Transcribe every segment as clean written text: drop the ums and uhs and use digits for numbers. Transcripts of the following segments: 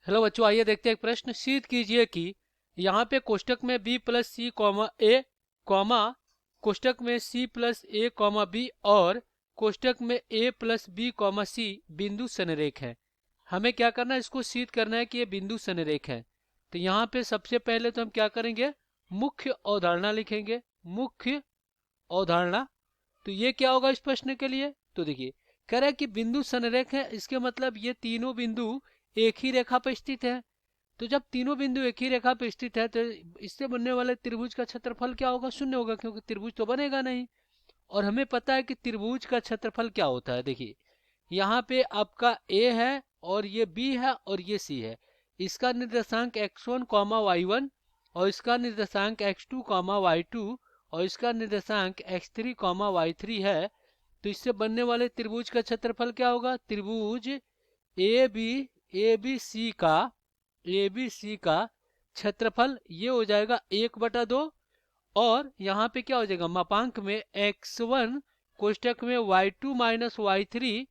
Hello बच्चों, आइए देखते हैं एक प्रश्न। सिद्ध कीजिए कि यहाँ पे कोष्टक में b प्लस सी कॉमा ए कॉमा कोष्टक में c प्लस ए कॉमा बी और कोष्टक में a प्लस बी कॉमा सी बिंदु संरेख है। हमें क्या करना है, इसको सिद्ध करना है कि ये बिंदु संरेख है। तो यहाँ पे सबसे पहले तो हम क्या करेंगे, मुख्य अवधारणा लिखेंगे। मुख्य अवधारणा, तो ये क्या होगा इस प्रश्न के लिए, तो देखिए कह रहा है कि बिंदु संरेख है, इसके मतलब ये तीनों बिंदु एक ही रेखा पर स्थित है। तो जब तीनों बिंदु एक ही रेखा पर स्थित है तो इससे बनने वाले त्रिभुज का क्षेत्रफल क्या होगा, शून्य होगा, क्योंकि त्रिभुज तो बनेगा नहीं। और हमें पता है कि त्रिभुज का क्षेत्रफल क्या होता है। देखिए यहाँ पे आपका a है और ये b है और ये c है। इसका निर्देशांक x1 कॉमा y1 और इसका निर्देशांक x2 कॉमा y2 और इसका निर्देशांक x3 कॉमा y3 है। तो इससे बनने वाले त्रिभुज का क्षेत्रफल क्या होगा, त्रिभुज ए बी सी का क्षेत्रफल ये हो जाएगा 1/2। और यहाँ पे क्या हो जाएगा, मापांक में x1 कोष्टक में y2 माइनस y3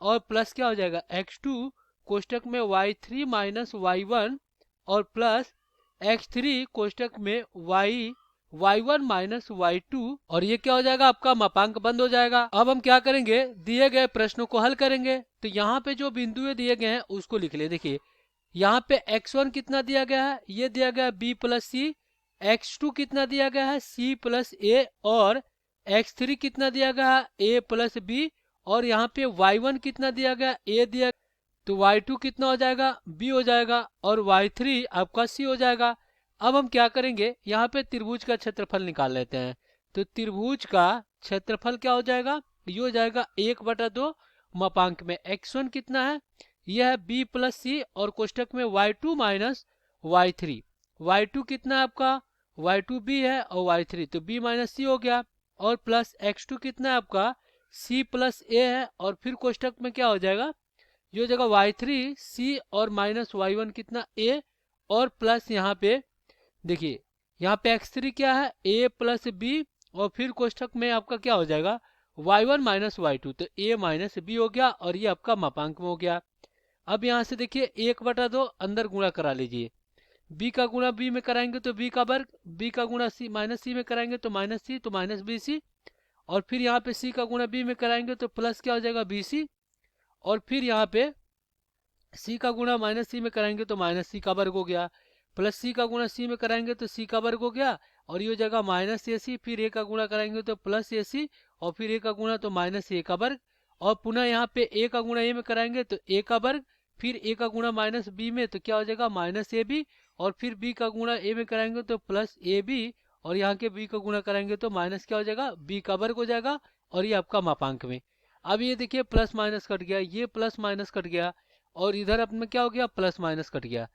और प्लस क्या हो जाएगा x2 कोष्टक में y3 माइनस y1 और प्लस x3 कोष्टक में y1 माइनस y2 और ये क्या हो जाएगा, आपका मापांक बंद हो जाएगा। अब हम क्या करेंगे, दिए गए प्रश्नों को हल करेंगे। तो यहाँ पे जो बिंदुएं दिए गए हैं उसको लिख ले। देखिए यहाँ पे x1 कितना दिया गया है, ये दिया गया b प्लस सी। x2 कितना दिया गया है, c प्लस ए और x3 कितना दिया गया है, a प्लस बी और यहाँ पे y1 कितना दिया गया, a दिया, तो y2 कितना हो जाएगा, b हो जाएगा और y3 आपका c हो जाएगा। अब हम क्या करेंगे, यहाँ पे त्रिभुज का क्षेत्रफल निकाल लेते हैं। तो त्रिभुज का क्षेत्रफल क्या हो जाएगा, ये हो जाएगा 1/2। मापांक में x1 कितना है, यह है b प्लस सी और कोष्टक में y2 माइनस y3। y2 कितना है आपका, y2 b है और y3 तो b माइनस सी हो गया और प्लस x2 कितना है आपका, c प्लस a है और फिर कोष्टक में क्या हो जाएगा, ये हो जाएगा y3 c और माइनस y1 कितना a और प्लस यहाँ पे देखिए यहाँ पे x3 क्या है, a प्लस बी और फिर कोष्टक में आपका क्या हो जाएगा y1 माइनस y2 तो a माइनस बी हो गया और ये आपका मापांक में हो गया। अब यहाँ से देखिए 1/2 अंदर गुणा करा लीजिए। b का गुणा b में कराएंगे तो b का वर्ग, b का गुणा c माइनस सी में कराएंगे तो माइनस सी, तो माइनस बी सी और फिर यहाँ पे c का गुणा b में कराएंगे तो प्लस क्या हो जाएगा बी सी और फिर यहाँ पे c का गुणा माइनस सी में कराएंगे तो माइनस सी का वर्ग हो गया, प्लस c का गुणा c में कराएंगे तो c का वर्ग हो गया और ये हो जाएगा माइनस ए सी, फिर a का गुणा कराएंगे तो प्लस ए सी और फिर a का गुणा तो माइनस a का वर्ग और पुनः यहाँ पे a का गुणा a में कराएंगे तो a का वर्ग, फिर a का गुणा माइनस b में तो क्या हो जाएगा माइनस ए बी और फिर b का गुणा a में कराएंगे तो प्लस ए बी और यहाँ के b का गुणा कराएंगे तो माइनस क्या हो जाएगा b का वर्ग हो जाएगा और ये आपका मापांक में। अब ये देखिए प्लस माइनस कट गया, ये प्लस माइनस कट गया और इधर अपने क्या हो गया प्लस माइनस कट गया।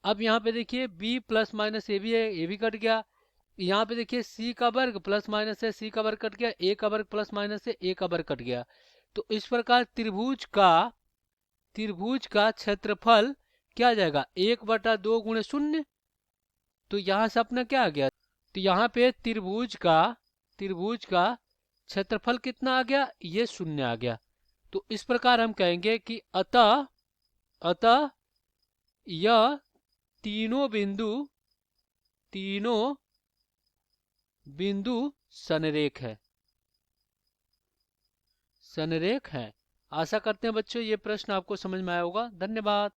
अब यहाँ पे देखिए b प्लस माइनस ए भी है, ये भी कट गया। यहाँ पे देखिए c का वर्ग प्लस माइनस है, c का वर्ग कट गया, a का वर्ग प्लस माइनस है, a का वर्ग कट गया। तो इस प्रकार त्रिभुज का क्षेत्रफल क्या आ जाएगा 1/2 गुणे 0। तो यहाँ से अपना क्या आ गया, तो यहाँ पे त्रिभुज का क्षेत्रफल कितना आ गया, ये 0 आ गया। तो इस प्रकार हम कहेंगे कि अतः यह तीनों बिंदु संरेख है। आशा करते हैं बच्चों ये प्रश्न आपको समझ में आया होगा। धन्यवाद।